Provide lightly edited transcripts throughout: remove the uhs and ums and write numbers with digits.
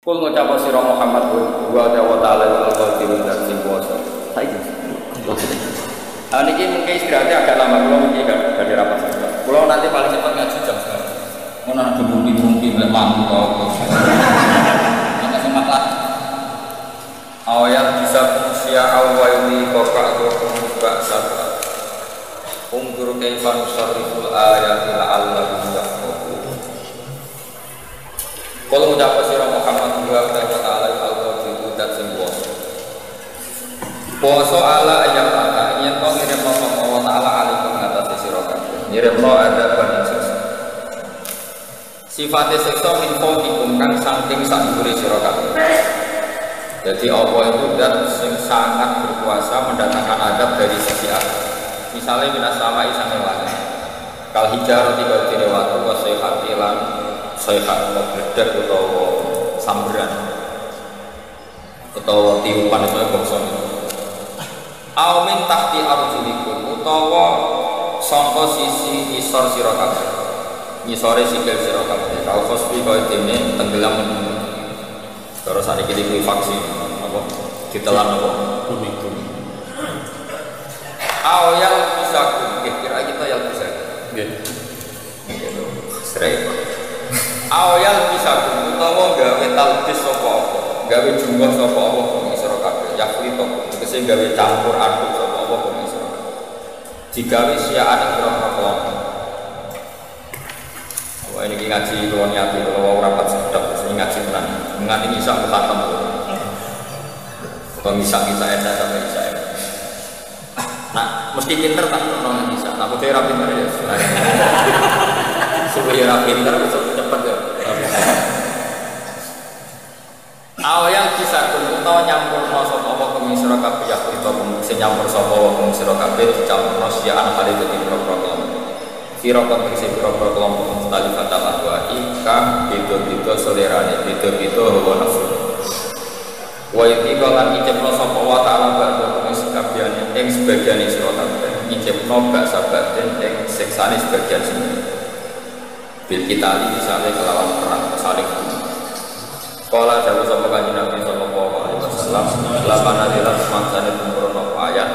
Kul ngucap sira Muhammad wa ta'ala al-qadir dan sing kuwasa. Saiki. Niki mungkin istirahatnya agak lama, kalau mungkin gak dirapat sebentar. Kalau nanti paling cepat ngaji jam sekarang. Mau nanti mungkin mampu kau. Nggak semat lah. Awal bisa fungsia awal ini kokak atau sabda. Unggur kaifan sariful ayati la'allahu yaqulu. Kalau ngucap sira Muhammad wa ta'ala al-qadir dan sing kuwasa. Poso ala ayat kata yen to ngirimno sapa Allah taala alaikum ngatasi sira kabeh. Ngirimno ada ban siksa. Sifate siksa min fawqikum kang saking sadhuwure sira kabeh. Jadi Allah itu zat sing sangat berkuasa mendatangkan adab dari sisi atas. Misalnya minas samai sange langit. Kal hijar tiga dene watu wa sayhati lan sayhat meledak utawa samberan utawa tiupan itu bangsa itu. Aumin tahti arjulikum utawa sangka sisi isor sira kabeh. Ngisore sikil sira kabeh. Kau khosbi kaya dene tenggelam menyembur. Terus saniki iki vaksin apa? Ditelan apa? Bumi. Yang bisa kira kita yang bisa. Nggih. Srek. Yang bisa utawa gawe talbis sapa apa? Gawe jumlah sapa apa sira kabeh. Yaklito tegese gawe campur aduk sapa apa pemisah. Digawe siaan kira-kira kelompok. Wah ini ngaji kula nyati kula rapat sedap sing ngaji tenan. Nganti bisa khatam. Kok bisa enak sampai bisa. Nah, mesti pinter tak ono bisa. Aku dhewe ra pinter ya. Supaya ra pinter cepet ya. Yang bisa utawa nyampur sapa apa pemisra kabeh ya kita sing nyampur sapa apa pemisra kabeh dicampur siaan kali dadi pro-pro. Sira kabeh sing pro-pro kelompok mustalifat al-ahwa kang beda-beda selerane, beda-beda hawa nafsu. Wa yatiqa lan icipno sapa wa ta'ala ba'da kabehane ing sebagian sira kabeh icipno bak sabaten ing siksane sebagian sing bil kita misalnya kelawan perang saling. Kala jauh sama kanjeng Nabi sallallahu alaihi wasallam lapan adalah semangsane tumurun ayat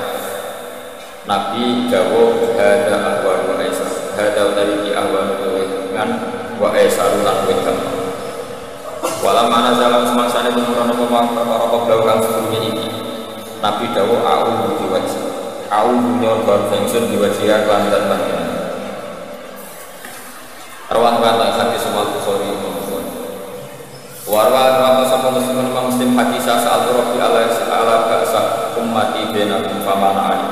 Nabi jauh hada ahwan wa aisar hada dari ahwan dengan wa aisar lan wekam walam mana dalam semangsane tumurun perkara kebelakang sebelumnya ini Nabi jauh a'udhu diwajib a'udhu nyorban fengsun diwajib lan dan bagian arwah kata hadis semua Bukhari warwa kata sapa muslim hadis asal Rabbi Allah ta'ala ba'sa ummati bainakum famana ali.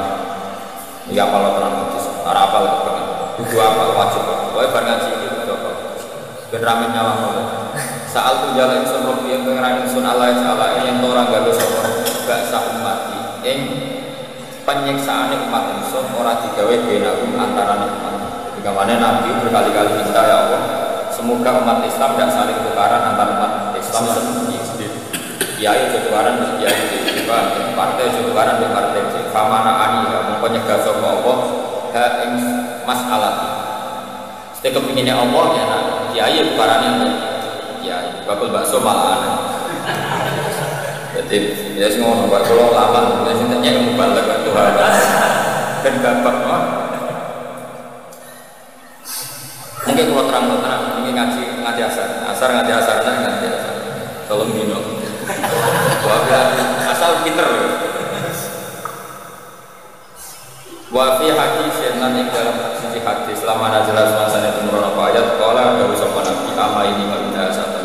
Ya kalau terang hadis ora apal banget. Kudu apal wajib. Wae bar ngaji iki coba. Ben rame nyawang ngono. Saal tu jalan ingsun Rabbi yang pengeran ingsun Allah ta'ala yang orang gawe sapa ba'sa ummati ing penyiksaane umat ingsun ora digawe bainakum antarané umat. Digamane Nabi berkali-kali minta ya Allah semoga umat Islam tidak saling tukaran antar umat Islam sendiri. Kiai tukaran dengan kiai juga, partai tukaran dengan partai. Famana ani ya, mempunyai sapa Allah ha ing masalah. Setiap kepinginnya Allah ya, nah, kiai tukaran yang kiai, bakul bakso malah aneh. Jadi ya semua orang kalau lama, biasanya yang mubalik Tuhan dan gampang mah. Mungkin kalau terang ini ngaji asar ngaji tolong minum asal pinter wa fi hadis yang dalam sisi hadis selama nazalah semasanya tumurun ayat kala dari sopan nabi ama ini mabidah satu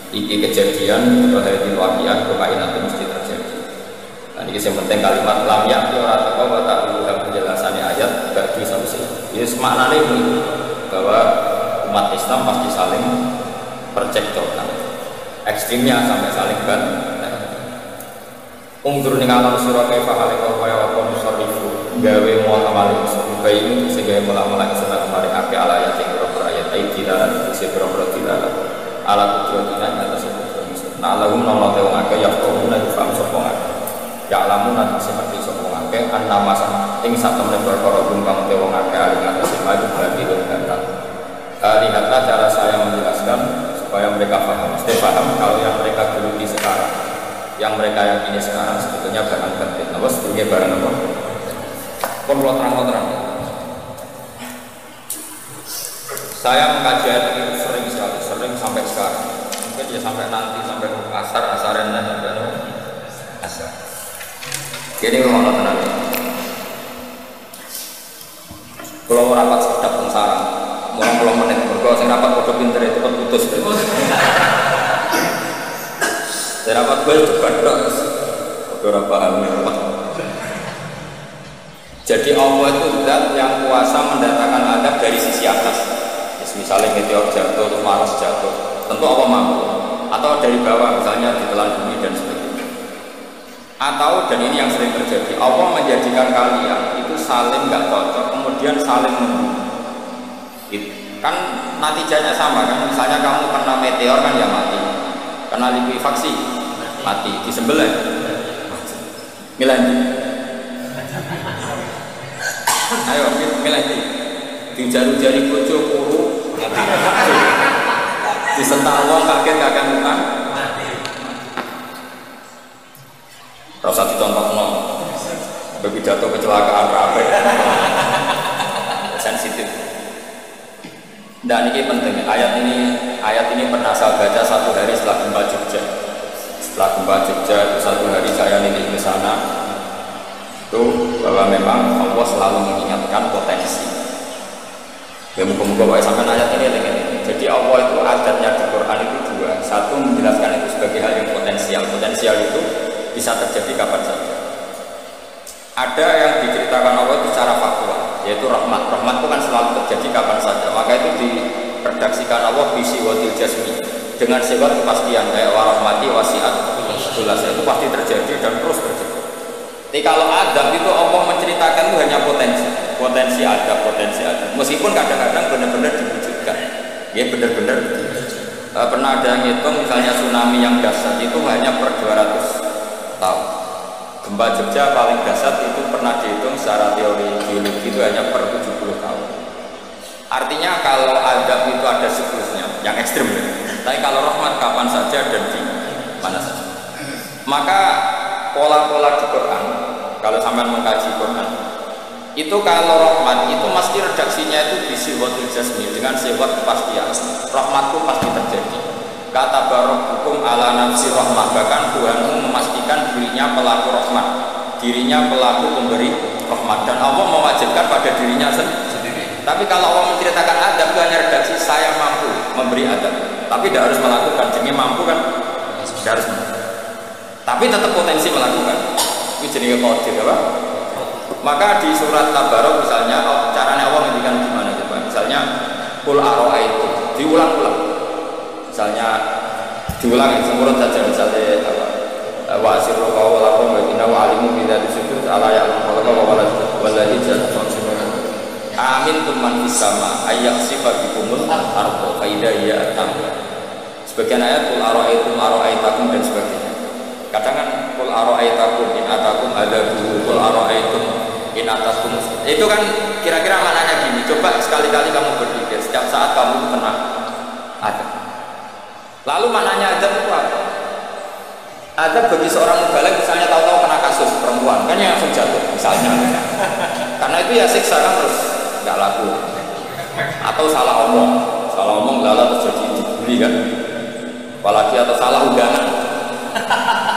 ini kejadian berhati wakian kekainat mesti terjadi. Nah ini yang penting kalimat lam yakti orang teko wa ta'ala penjelasannya ayat gak bisa ini semaknanya ini bahwa umat Islam pasti saling percekcokan ekstrimnya sampai saling bantah. Ungdur ning alam surah kaifa halika wa yaqum musarrifu gawe muamalah bayi ini sehingga mula-mula sudah kemarin akeh ala ayat yang ayat tidak bisa berapa ala kudratina atas itu nah lahum nama wong akeh yaqumuna faham sapa akeh ya lamun nanti seperti sapa akeh annama ing sak temene perkara kang wong akeh ali ngatas maju berarti lihatlah cara saya menjelaskan supaya mereka paham. Mesti paham kalau yang yang mereka yakini sekarang sebetulnya barang batin. Apa sebetulnya barang apa? Kalau terang. Saya mengkaji ayat ini sering sekali, sering sampai sekarang. Mungkin ya sampai nanti, sampai asaran sampai asar. Jadi kalau tenang. Kalau rapat sekedap sengsara, mulai menit, kalau saya rapat kode pinter itu kan putus. Saya rapat gue juga dok, beberapa hal rapat. Jadi Allah itu zat yang kuasa mendatangkan adab dari sisi atas. Misalnya meteor jatuh, atau Mars jatuh, tentu Allah mampu. Atau dari bawah, misalnya ditelan bumi dan sebagainya. Atau, dan ini yang sering terjadi, Allah menjadikan kalian itu saling nggak cocok, kemudian saling membunuh. Kan natijanya sama kan, misalnya kamu kena meteor kan ya mati, kena likuifaksi mati, disembelih milih. Ayo milih, dijari-jari bojo kuru disentak wong kaget muka rasa dicontohno bagi jatuh kecelakaan rapi sensitif. Nah ini penting, ayat ini pernah saya baca satu hari setelah gempa Jogja. Setelah gempa Jogja itu satu hari saya nilai ke sana itu bahwa memang Allah selalu mengingatkan potensi. Ya muka-muka sampai ayat ini. Jadi Allah itu adatnya di Quran itu dua. Satu menjelaskan itu sebagai hal yang potensial. Potensial itu bisa terjadi kapan saja. Ada yang diceritakan Allah itu secara faktual, yaitu rahmat. Rahmat itu kan selalu terjadi kapan saja. Maka itu diredaksikan Allah bisi watil jasmi dengan sifat kepastian kayak warahmati wasiat jelas itu pasti terjadi dan terus terjadi. Tapi kalau adab itu Allah menceritakan itu hanya potensi adab. Meskipun kadang-kadang benar-benar diwujudkan. Ya benar-benar pernah ada yang ngitung misalnya tsunami yang dahsyat itu hanya per 200 tahun. Gempa Jogja paling dahsyat itu pernah dihitung secara teori geologi itu hanya per 70 tahun. Artinya kalau adab itu ada siklusnya yang ekstrim. Tapi kalau rahmat kapan saja dan di mana saja. Maka pola-pola di Quran, kalau sampai mengkaji Quran, itu kalau rahmat itu mesti redaksinya itu bisiwatul jasmi dengan sifat kepastian. Rahmatku pasti terjadi. Kata barok hukum ala nafsi rahmah, bahkan Tuhanmu memastikan dirinya pelaku rahmat, dirinya pelaku pemberi rahmat, dan Allah mewajibkan pada dirinya sendiri. Tapi kalau Allah menceritakan adab itu hanya redaksi saya mampu memberi adab, tapi tidak harus melakukan. Jadi mampu kan tidak harus melakukan. Tapi tetap potensi melakukan. Itu jadi qadir apa? Maka di surat Tabarok misalnya caranya Allah ngendikan gimana coba? Misalnya kul aro'aitu diulang-ulang. Misalnya diulang semurut saja misalnya apa? Wa asirru qawlakum wa inna wa alimu bi dzati sudur ala ya'lamu wa waladhi jannatu amin tuman fis sama ayyaksifa bikumul ardo fa idza hiya tamur. Sebagian ayat kul aro'aitakum dan sebagainya. Kadang kan kul aro'aitakum in atakum adabu kul aro'aitum in atakum. Itu kan kira-kira maknanya gini. Coba sekali-kali kamu berpikir setiap saat kamu kena adab. Lalu maknanya adab itu apa? Adab bagi seorang mubalagh misalnya tahu-tahu kena kasus perempuan kan yang langsung jatuh misalnya. Karena itu ya siksa kan terus nggak laku. Atau salah omong lala terus jadi dibully kan. Apalagi atau salah undangan.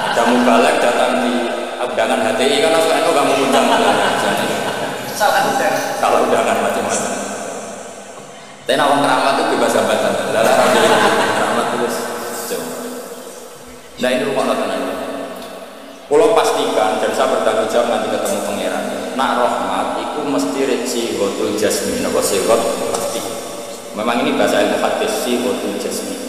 Ada mubalagh datang di undangan HTI kan langsung itu kamu undang salah undangan macam-macam. Tapi awang keramat itu bebas hambatan. Lala keramat terus jauh. Nah ini rumah tenan. Kalau pastikan dan saya bertanggung jawab nanti ketemu pangeran. Nak rahmat itu mesti reci gotul jasmin. Apa sih pasti. Memang ini bahasa ilmu hadis si gotul jasmin.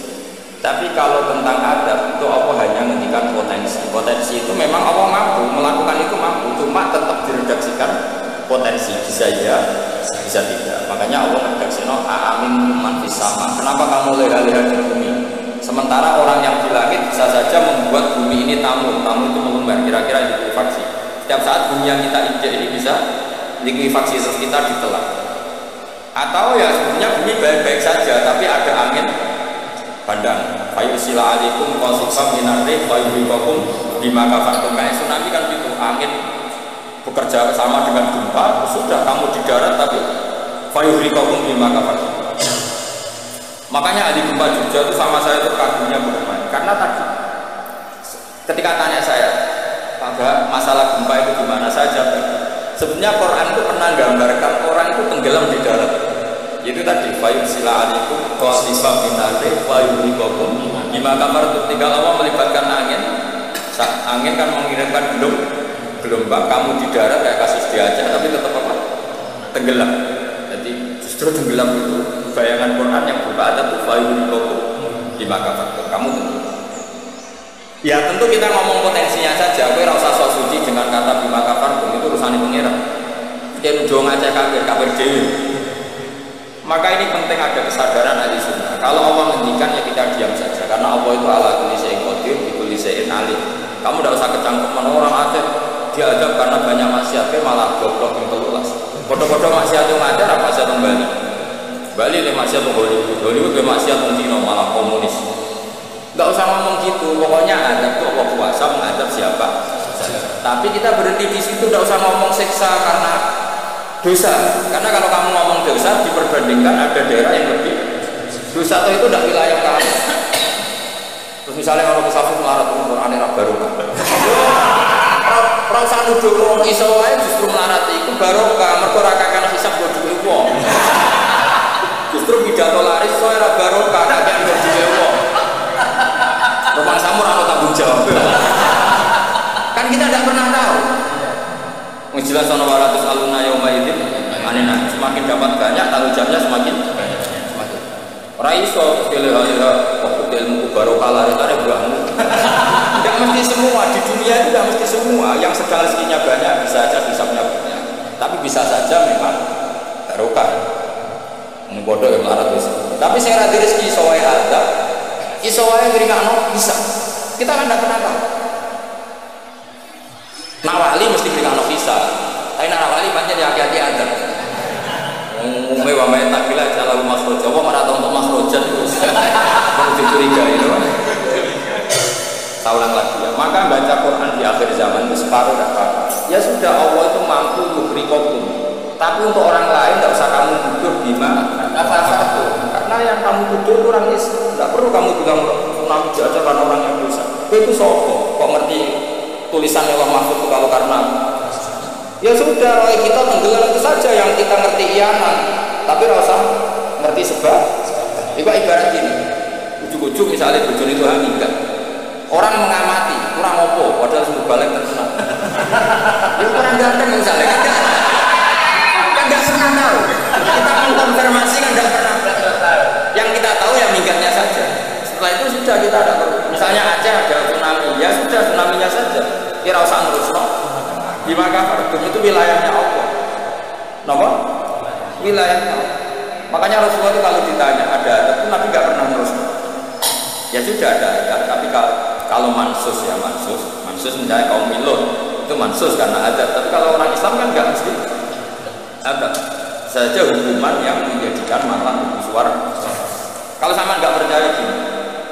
Tapi kalau tentang adab itu Allah hanya menghentikan potensi. Potensi itu memang Allah mampu melakukan itu mampu, cuma tetap diredaksikan potensi bisa ya, bisa tidak. Makanya Allah redaksikan amin man fis sama. Kenapa kamu leha-leha di bumi? Sementara orang yang di langit bisa saja membuat bumi ini tamu itu mengumbar. Kira-kira likuifaksi. Setiap saat bumi yang kita injak ini bisa likuifaksi terus kita ditelan. Atau ya sebenarnya bumi baik-baik saja, tapi ada angin bandang fayusila alikum qasifam minarrih fayuhikakum bima kafartum. Kayak tsunami kan gitu, angin bekerja sama dengan gempa, sudah kamu di darat tapi fayuhikakum bima kafartum. Makanya ahli gempa Jogja itu sama saya itu kagumnya bukan main, karena tadi ketika tanya saya pada masalah gempa itu gimana, saya jawab sebenarnya Quran itu pernah gambarkan orang itu tenggelam di darat. Itu tadi fayusila alikum qasifam minarrih fayuhikakum bima kafartum. Tinggal Allah melibatkan angin. Angin kan mengirimkan gelombang, kamu di darat kayak kasus di Aceh tapi tetap apa? Tenggelam. Jadi justru tenggelam itu bayangan Quran yang berupa ada tuh fayuhikakum bima kafartum. Kamu tenggelam. Ya tentu kita ngomong potensinya saja. Kowe ora usah sok suci dengan kata bima kafartum, itu urusan pengiran. Yen ujo ngajak kafir dhewe. Maka ini penting ada kesadaran ahli sunnah. Kalau Allah ngendikan ya kita diam saja, karena Allah itu ala kulli syai'in qadir bi kulli syai'in alim. Kamu tidak usah kecangkeman orang Aceh diadab karena banyak maksiat, malah goblok yang telulas. Foto-foto maksiat yang ada apa maksiat yang Bali? Bali itu maksiat yang Hollywood itu maksiat yang Cina malah komunis. Tidak usah ngomong gitu. Pokoknya adab itu Allah puasa mengadab siapa. Tapi kita berhenti di situ, tidak usah ngomong siksa karena dosa, karena kalau kamu ngomong dosa diperbandingkan ada daerah yang lebih dosa atau itu tidak wilayah kamu. Terus misalnya kalau kesafir melarat Quran era barokah, rasa nuduh wong iso wae justru melarat itu barokah, mergo ora kakek hisab duwe wong. Justru pidato laris iso era barokah kakek duwe wong. Rumah samu ora tanggung jawab. Kan kita tidak pernah tahu. Jelas ono 200 alumna yauma idzin anena, semakin dapat banyak tanggung jawabnya semakin banyak. Ora iso pilih-pilih kok ilmu barokah lare-lare bangun. Enggak mesti semua di dunia itu, enggak mesti semua yang sedang rezekinya banyak bisa saja hisabnya banyak. Tapi bisa saja memang barokah. Ini bodoh yang melarat wis. Tapi saya ra rezeki iso wae ada. Iso wae ngringakno bisa. Kita kan enggak pernah tahu. Nawali mesti berikan visa, tapi nawali banyak yang hati-hati ada. Umumnya wamai tak bila jalan mas roja, wah marah untuk mas roja itu, mau dicurigai itu. Saulang lagi ya. Maka baca Quran di akhir zaman itu separuh dan apa? Ya sudah, Allah itu mampu yukrikokum. Tapi untuk orang lain tidak usah kamu tuduh bima satu, karena yang kamu tuduh itu orang Islam. Tidak perlu kamu bilang tsunami aja karena orang yang dosa. Itu sopo, kok ngerti? Tulisannya Allah Mahfud itu kalau karena ya sudah, kita tenggelam itu saja yang kita ngerti iyanan, tapi rasa ngerti sebab. Ibarat gini, ujuk-ujuk misalnya bujun itu meninggal, orang mengamati kurang opo padahal semua balik terkenal ya kurang ganteng misalnya kan nggak pernah tahu, kita mengkonfirmasi kan nggak pernah tahu, yang kita tahu ya minggatnya saja. Setelah itu sudah kita ada perlu. Misalnya Aceh ada tsunami, ya sudah tsunaminya saja. Kira usah ngurus no. Di Makassar itu wilayahnya Allah. Nomor wilayahnya Allah. Makanya Rasulullah itu kalau ditanya ada, tapi Nabi nggak pernah ngurus. Ya sudah ada, tapi kalau mansus ya mansus misalnya kaum Milon itu mansus karena ada. Tapi kalau orang Islam kan nggak mesti ada. Saja hukuman yang menjadikan malah lebih suara. Kalau sama nggak percaya gini.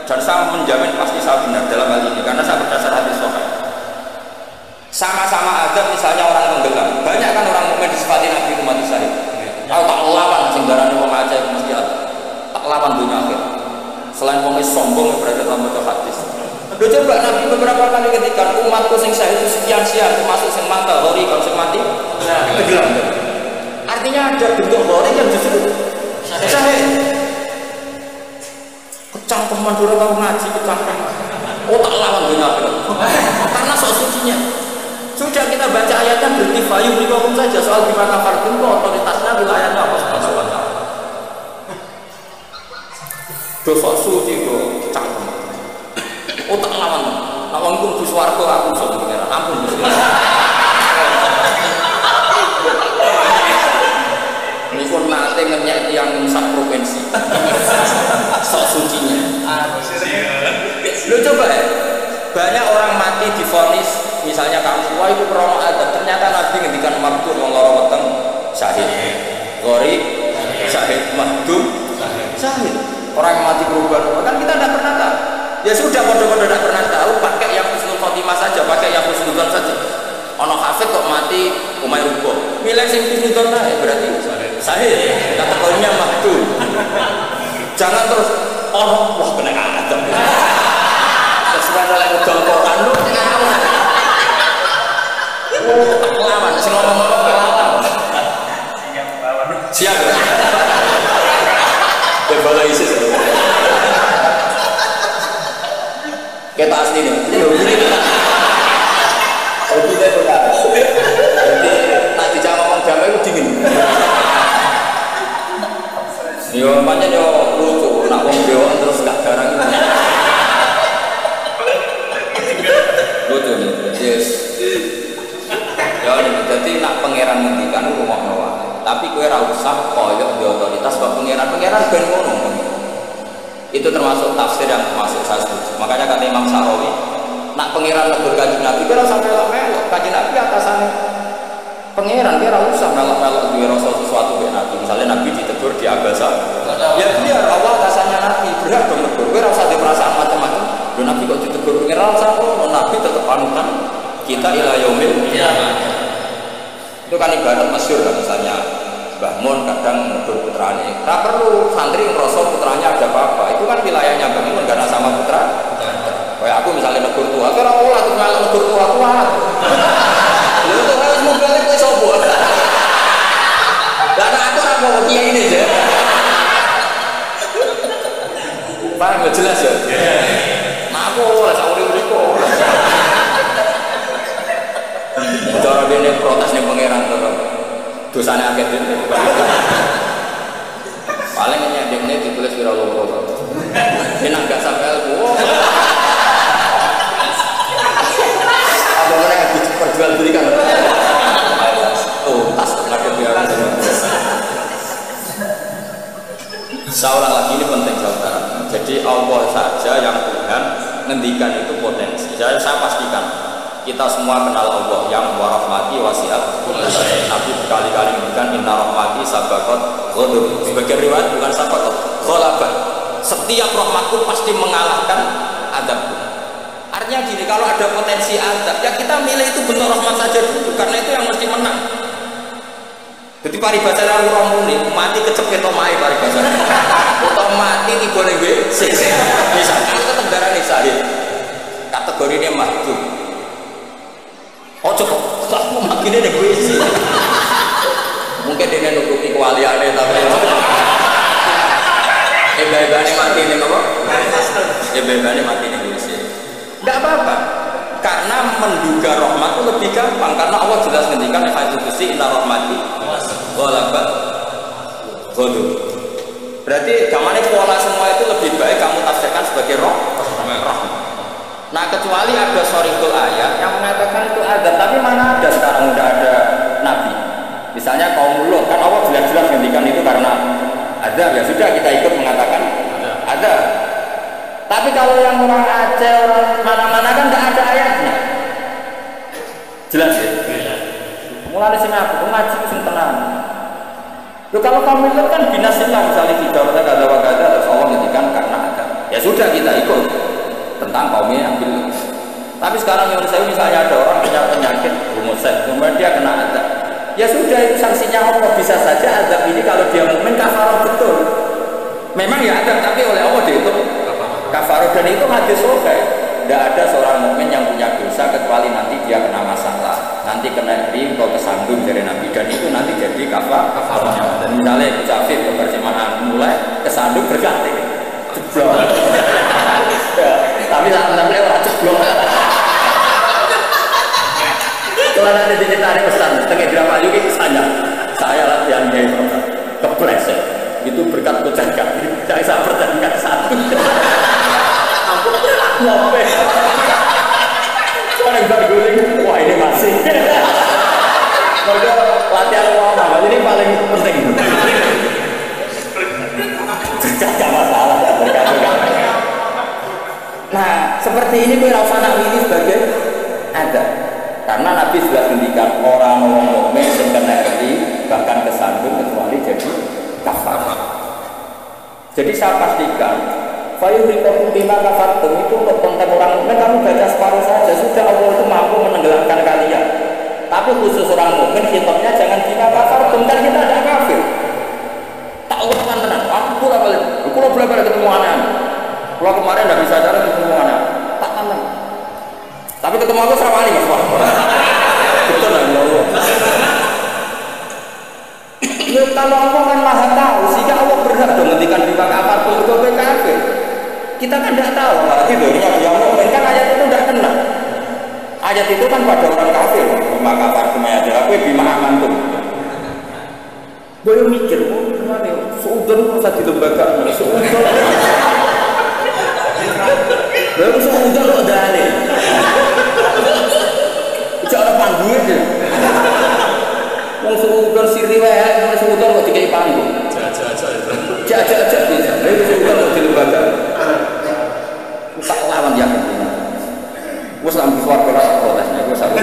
Dan saya menjamin pasti saya benar dalam hal ini karena saya berdasar hadis sahih. Sama-sama ada misalnya orang tenggelam, banyak kan orang mukmin disifati Nabi umat syahid. Kalau tak lawan singgaran wong Aceh mesti ada. Tak lawan dunia akhir. Selain wong sombong berada dalam baca hadis. Udah coba Nabi beberapa kali ketika umatku sing syahid itu sekian termasuk sing mata hori kalau sing mati tenggelam. Artinya ada bentuk hori yang justru syahid. Cangkeman dulu tahu ngaji kecangkeman. Oh tak lawan dunia akhirat. Karena sok sucinya. Sudah kita baca ayatnya berarti fayu berikut saja soal bima kafartum itu otoritasnya wilayahnya Allah Subhanahu wa taala. Dosa suci itu cangkeman. Oh tak lawan. Lawan pun di swarga aku sok pengiran. Ampun Gusti. Ini pun nanti ngenyek yang sak provinsi. Sok sucinya. Lu coba ya, banyak orang mati divonis, misalnya kamu, wah itu krono adab. Ternyata Nabi ngendikan makdum wong lara weteng syahid, gori syahid, makdum syahid. orang yang mati berubah kan kita tidak pernah tahu. Ya sudah, bodoh-bodoh tidak pernah tahu, pakai yang husnul khotimah saja, pakai yang husnudzon saja. Ono hafid kok mati umay rubo, milih sing husnudzon aja berarti sahih, kategorinya maktul. Jangan terus ono wah kena adem. Sesuai dengan udang Quran lu ngawur. Tak lawan, sing ngomong-ngomong lawan. Siap. Bebala ISIS. Kita asli nih. Oh kita sudah. Jadi nak dijawab ngomong damai itu dingin. Yo macam yo lucu, nak ngomong dewa terus gak garang. Lucu nih. Yes. Ya nih, jadi nak pangeran ngendikan rumah nawa. Tapi kue ra usah koyok di otoritas kok pangeran ben ngono. Itu termasuk tafsir yang termasuk saya setuju. Makanya kata Imam Sa'rawi, nak pangeran negur kanjeng Nabi kira sampai melok kanjeng Nabi atasannya pangeran kira usah melok-melok duwe rasa sesuatu be Nabi. Misalnya Nabi ditegur di Abasa. Ya biar Allah atasannya Nabi, berat dong negur. Kue ra usah di perasaan macam-macam. Lho Nabi kok ditegur pangeran usah kok Nabi tetap panutan kita ila yaumil qiyamah. Itu kan ibarat masyhur kan, misalnya Mbah Mun kadang negur putranya, tak perlu santri ngerasa putranya ada apa-apa, itu kan wilayahnya Mbah Mun karena sama putra. Kayak aku misalnya negur tua, kira olah tuh malah negur tua kuat. Lalu tuh harus mobil itu sobo. Karena aku orang mau kiai ini aja. Paham nggak jelas ya? Nah aku lah sauri-uri kok. Cara dia protes nih pangeran tuh, dosanya agak dia. Paling nyedek nih ditulis viral logo. Dia nggak sampai ilmu. Apa orang yang diperjual belikan? Oh, tas lagi biar seorang lagi ini penting saudara. Jadi Allah saja yang Tuhan ngendikan itu potensi. Saya pastikan. Kita semua kenal Allah yang warahmati wasiat. Nabi berkali-kali mengingatkan inna rahmati sabaqat ghadab. Sebagian riwayat bukan sabaqat, ghalabat. Setiap rahmatku pasti mengalahkan azabku. Artinya gini, kalau ada potensi azab, ya kita milih itu bentuk rahmat saja dulu, karena itu yang mesti menang. Jadi paribasane ora muni, mati kecepet omahe paribasane. Utawa mati tiba ning WC. Bisa kan tetep darane sahih. Kategorine mahjub. Ojo kok aku makine nek WC. Mungkin dia nutupi kewaliane tapi bebane mati ning apa? Bebane mati ning WC. Enggak apa-apa. Karena menduga rahmat itu lebih gampang karena Allah jelas ngendikan hadis qudsi inna rahmati ghalabat ghadab. Berarti gamane pola semua itu lebih baik kamu tafsirkan sebagai rahmat. Nah kecuali ada sorikul ayat yang mengatakan itu ada, tapi mana ada sekarang udah ada nabi. Misalnya kaum Lut, kan Allah jelas-jelas ngendikan itu karena ada, ya sudah kita ikut mengatakan ada. Tapi kalau yang orang Aceh, orang mana-mana kan nggak ada ayatnya. Jelas ya? Mulai sing aku ngaji sing tenang. Loh kalau kaum Lut kan binasillah misalnya kita kata terus Allah ngendikan karena ada. Ya sudah kita ikut tentang kaumnya ambil. Tapi sekarang yang saya misalnya ada orang punya penyakit homoseks, kemudian dia kena azab. Ya sudah itu sanksinya Allah, bisa saja azab ini kalau dia mukmin kafarah betul. Memang ya azab tapi oleh Allah dihitung kafarah dan itu hadis sahih. Tidak ada seorang mukmin yang punya dosa kecuali nanti dia kena masalah, nanti kena rim atau kesandung dari Nabi dan itu nanti jadi kafarah. Dan misalnya Jafir keberjemahan mulai kesandung berganti. Jeblok. Ya, tapi sampai orang jeblok. Kalau ada diceritain pesan, setengah drama juga saya latihan dia itu kepleset. Itu berkat pejaga. Saya pertandingan satu. Aku ngopek. Orang berguling, wah ini masih. Maka latihan lama, ini paling penting. Berkat masalah, berkat. Nah, seperti ini gue rasa nak ini sebagai ada. Karena Nabi sudah ngendikan orang mukmin sing kena bahkan kesandung kecuali jadi kafarah. Jadi saya pastikan fayurikum bima kafartum itu untuk konten orang mukmin kamu baca separuh saja sudah, Allah itu mampu menenggelamkan kalian. Tapi khusus orang mukmin hitopnya jangan bima kafartum, kan kita ada kafir. Tak ulang tenan, aku bolak-balik ketemu anak. Kalau kemarin tidak bisa jalan ketemu anak, tak tanam. Tapi ketemu aku serawali mas Wah. Betul lah ya Allah. Ya kalau Allah kan maha tahu, sehingga Allah berhak dong ngendikan bima kafartum itu kafir. Kita kan tidak tahu, berarti dirinya dia mukmin kan ayat itu tidak kena. Ayat itu kan pada orang kafir. Bima kafartum ayat aku bima amantum. Gue mikir, oh gimana ya, seudon masa di lembaga, seudon baru seudon udah aneh cara panggung aja mau seudon siri weh, seudon kok dikei panggung jajak bisa, baru seudon kok di lembaga tak lawan ya gue selama suar kelas protesnya, gue satu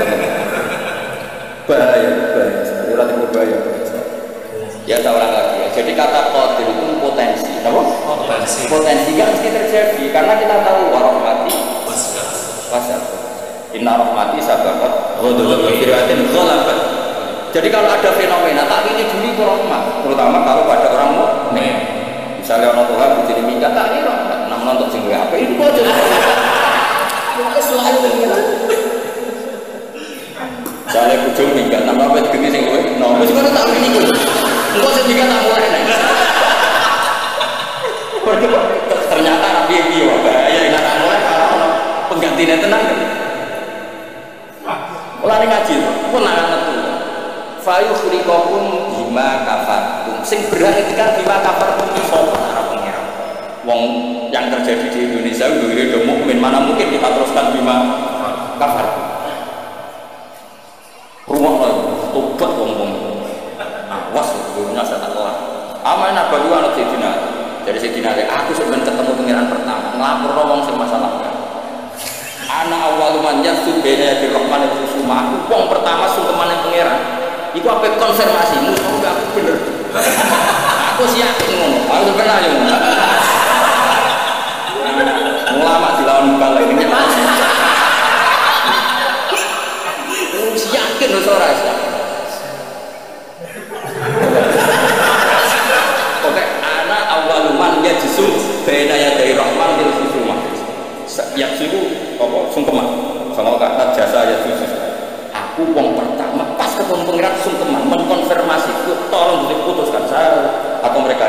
bahaya sekali, relatif bahaya. Ya saya ulang lagi ya. Jadi kata qadir itu potensi, apa? Potensi kan mesti terjadi karena kita tahu warahmati wasat. Inna rahmati sabaqat ghadab firatin ghalabat. Jadi kalau ada fenomena tak ini dulu itu rahmat, terutama kalau pada orang mukmin. Misalnya orang Tuhan jadi minggat tak ini rahmat, nak nonton sing apa itu kok jadi. Selalu begitu. Misalnya bujung minggat, nama apa gini sing kowe? Nah, wis kok tak ini kowe. Engkau sendiri tak mulai nih. Ternyata Nabi Wah bahaya ini tak mulai karena penggantinya tenang. Mulai ngaji tuh, pun akan tentu. Fayukhriqakum bima kafartum. Sing berhak kan bima kafartum sapa arep pengiran. Wong yang terjadi di Indonesia udah mukmin, mana mungkin kita teruskan bima kafartum. Rumah tobat wong-wong. Was gurunya saya tak kelar. Amal nabawi anak Sayyidina. Dari Sayyidina aku sebenarnya ketemu pengiran pertama ngelapor wong sing masalah. Anak awal man yasud bena di rahman susuma. Aku wong pertama sungkeman yang pengiran. Iku apa konfirmasi musuh aku bener. Aku siap ngono. Aku benar yo. Ulama dilawan bal ini. Yakin lho ora siap. Oke, anak awaluman ya jisu bena ya dari rahman di susuma. Siap siku apa sungkeman. Sama kata jasa ya jisu. Aku wong pertama pas ketemu pengiran sungkeman mengkonfirmasi itu tolong diputuskan saya atau mereka.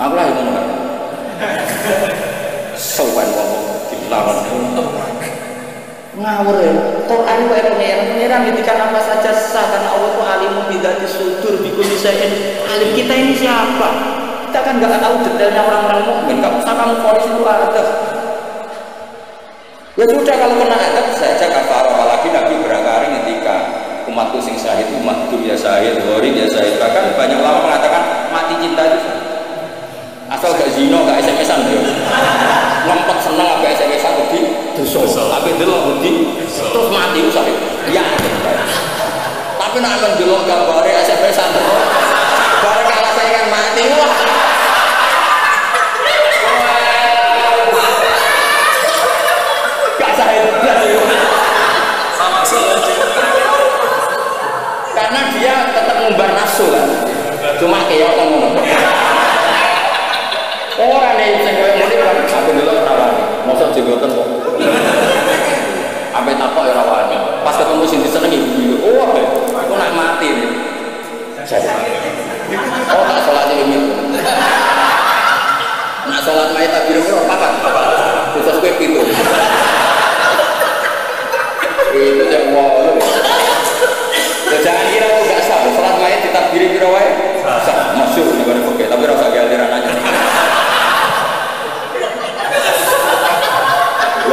Aku lah yang ngomong. Sowan wong dilawan. Ngawur ya, Quran itu pengiran ngintikan apa saja sah karena Allah itu alimun bidati sudur bikul nisain. Alim kita ini siapa? Kita kan nggak tahu detailnya orang-orang mukmin. Gak usah kamu polis itu ada. Ya sudah kalau kena adab saja kafar. Apalagi Nabi berkali ngintikan umatku sing syahid, umatku ya syahid, gharim ya syahid. Bahkan banyak ulama mengatakan mati cinta itu asal gak zino, gak SMS-an dia. Ngempet seneng apa SMS-an lebih dosa. Tapi delok budi terus mati usah. Ya. Tapi nak mendelok gambare SMS-an terus. Bareng kalah saingan mati. Wah. Gak syahid blas itu. Sama saja. Karena dia tetap ngumbar nafsu kan. Cuma kayak ngono. Orang nih sing koyo ngene kan aku delok rawani. Mosok jenggoten kok. Sampai takok ya rawani. Pas ketemu sing disenengi, oh aku nak mati nih. Oh tak salat ini. Nak salat mayit tak biru kok papat. Khusus kowe pintu. Itu yang mau. Jangan kira aku gak sah. Salat mayit ditakbiri piro wae. Sah, masyhur nek oke, tapi ora usah aliran aja.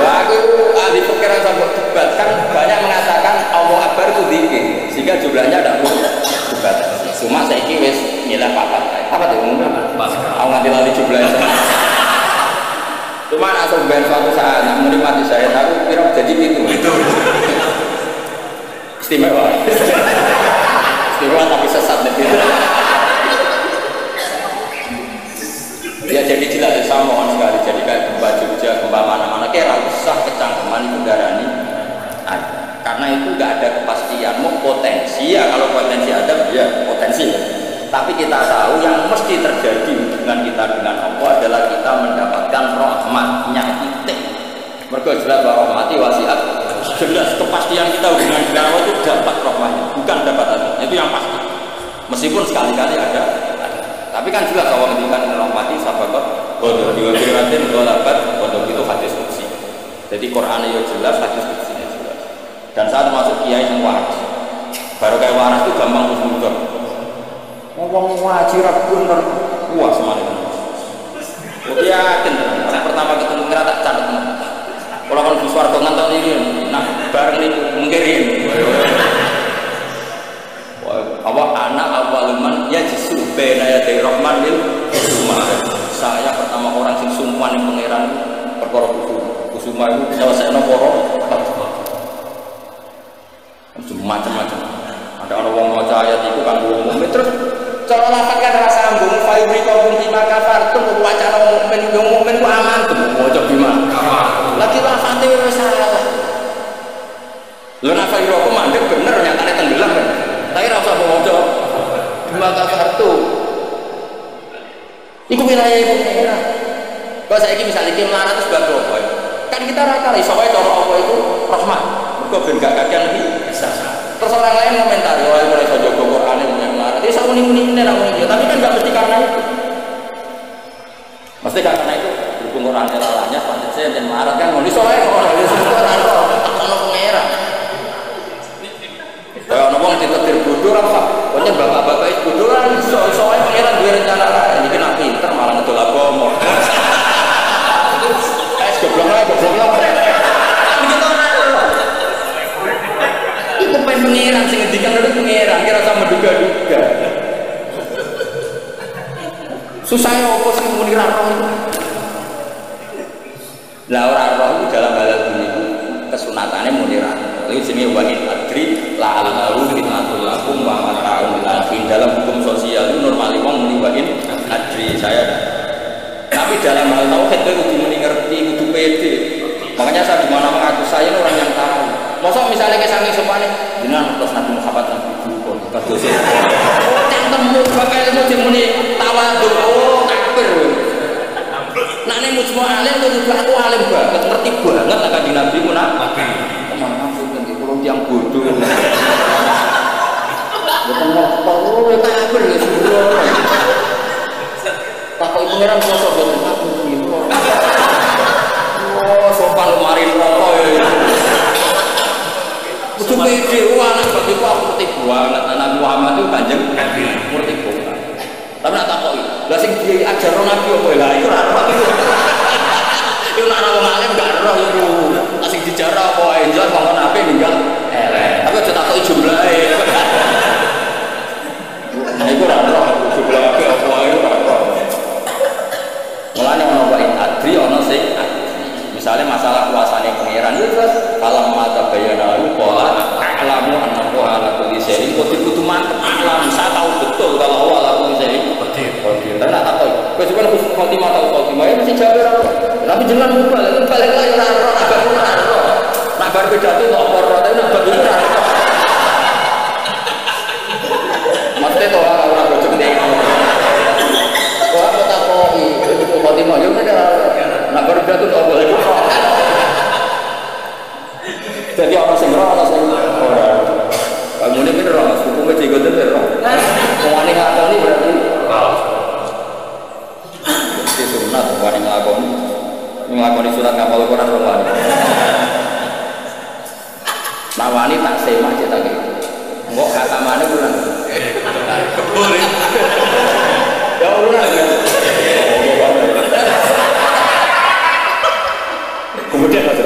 Aku ahli pikiran sampai debat kan banyak mengatakan Allah Akbar itu zikir sehingga jumlahnya ada debat. Cuma saya ini wes nilai papat. Apa tuh umumnya? Aku nganti lali jumlahnya. Cuma asal ben suatu saat nak menikmati saya tahu kira jadi itu. Istimewa. Istimewa tapi sesat gitu. potensi ya, kalau potensi ada ya potensi. Tapi kita tahu yang mesti terjadi dengan kita dengan Allah adalah kita mendapatkan rahmatnya titik. Mergo jelas bahwa rahmati wasiat, jelas kepastian kita hubungan dengan Allah itu dapat rahmatnya, bukan dapat azabnya, itu yang pasti. Meskipun sekali-kali ada. Tapi kan jelas bahwa ketika rahmati sahabat bodoh diwakilkan golabat bodoh itu hadis qudsi. Jadi Quran itu jelas, hadis qudsi jelas. Dan saat masuk kiai yang waras, baru kayak waras itu gampang husnudon. Ngomong wajib bener puas malah. Oke yakin orang pertama ketemu kira tak catat. Kalau kan Guswarto ngantor ini, nah bareng ini mengkirim. Awak anak awaluman ya jisu bena ya dari Rahman bil Kusuma. Saya pertama orang sing sumpan yang pangeran perkara Kusuma itu selesai poro macam-macam. Ada orang mau ayat itu kan umum terus cara lafadzkan rasa ambung fayuri kaum bima kafar tuh wacana mukmin ku aman tuh mau coba gimana lagi lafadznya salah lo nafai aku mandek bener nyatanya tenggelam kan tapi rasa mau coba bima kafar tuh itu wilayah ibu merah kalau saya ini misalnya ini melarat itu sebagai apa kan kita rata soalnya cara apa itu rahmat mereka gak kagian lagi terus orang lain komentari wah mulai saja Quran ini melarat dia sama muni-muni tapi kan gak mesti karena itu mesti karena itu berhubung Quran lalanya pantasnya dan melarat kan mau soalnya orang itu semua orang pengerang kayak orang ditetir bodoh apa pokoknya bapak-bapak itu bodoh kan soalnya pengerang dua rencana lain ini kena pinter malah ngedol agama goblok itu pengeran sing ngendikan itu pengeran kira sama menduga-duga susah ya apa sih muni ra roh itu lah ora roh itu dalam hal ini kesunatane muni ra itu jenenge wa in adri la al-lahu fitnatul lakum wa mata'un lil dalam hukum sosial itu normali wong muni wa in adri saya tapi dalam hal tauhid itu kudu muni ngerti kudu pede makanya saya dimana mengaku saya ini orang yang tahu masa misalnya ke saking semuanya dengan terus Nabi Muhammad dan Ibu Kadosi temu bakal ilmu dimuni tawadhu oh kafir nah ini mujmu alim itu juga aku alim banget ngerti banget lah kan di Nabi munafik maksud nanti kalau yang bodoh bukan ngomong oh kafir ya semua takut pengeran sosok buat aku gitu oh sopan lemari rokok ya kudu pede anak bagiku aku ngerti banget anak Muhammad itu kanjeng ngerti banget tapi nak takoki lha sing diajar Nabi apa lha iku ora roh itu nak wong alim gak roh itu lha sing dijarah apa ae jelas wong Nabi ninggal elek tapi aja takoki jumlahe nah iku ora roh jumlahe apa ae ora roh mulane ono wae adri ono sing misalnya masalah kuasanya pengiran itu terus kalau mata bayana lalu pola alamu anak pola laku di sini kudu mantep alam saya tahu betul kalau awal laku di sini tapi nak tahu kau juga harus khotimah tahu khotimah ini masih jauh orang tapi jangan lupa lagi balik lagi orang agak kurang nak baru beda tuh nggak korot tapi nak baru kurang maksudnya tuh orang bocor deh wah kota koi itu khotimah ya udah nak baru beda tuh nggak boleh jadi orang semua orang semua orang kamu ini bener orang hukumnya juga bener orang mau aneh ngakal ini berarti itu sunat mau aneh ngelakoni surat kapal Quran orang nawani tak sema aja tak gitu enggak kata mana kurang kebun ya Allah kemudian apa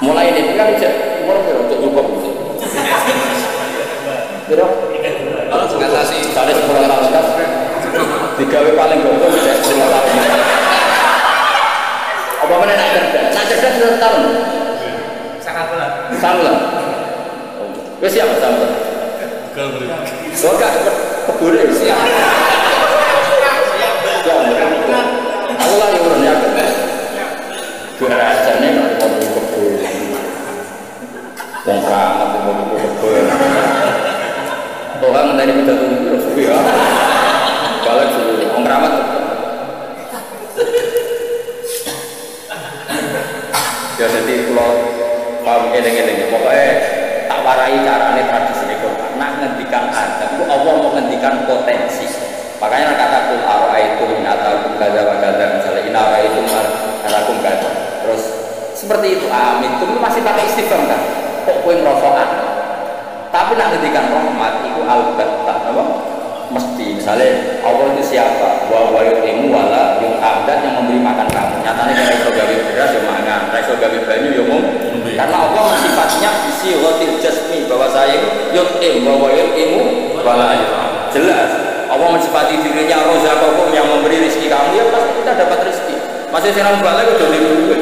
mulai ini kan bisa untuk cukup berapa? Kalau ngatasi tadi 10 tahun kan digawe paling gombong bisa 10 tahun apa mana nak cerdas 10 tahun sangat bulan wes siapa sama soalnya kebun siap aku lah yang urunnya biar aja nih kalau kebun Wong keramat itu kebel. Orang dari pidato itu terus ya. Balik dulu, wong keramat. Ya jadi kalau paham eleng-eleng, pokoknya tak warai carane tradisi Quran. Nak ngendikan adab, itu Allah mau ngendikan potensi. Makanya kata kul ara'aitum in atakum kadza wa kadza, misalnya in ara'aitum atakum kadza. Terus seperti itu, amin. Itu masih pakai istifham kan? Kok kowe ngrasaan? Tapi nak ngendikan rahmat itu albattah, apa? Mesti. Misalnya Allah itu siapa? Wa yu'imu wala yu'am, yang memberi makan kamu. Nyatanya dari iso gawe beras ya mangan, dari iso gawe banyu ya mung. Karena Allah sifatnya bisi ghatil jasmi, bahwa saya itu yu'im wa yu'imu wala yu'am. Jelas. Allah mensifati dirinya rozaqakum, yang memberi rezeki kamu, ya pasti kita dapat rezeki. Masih senang balik udah duit.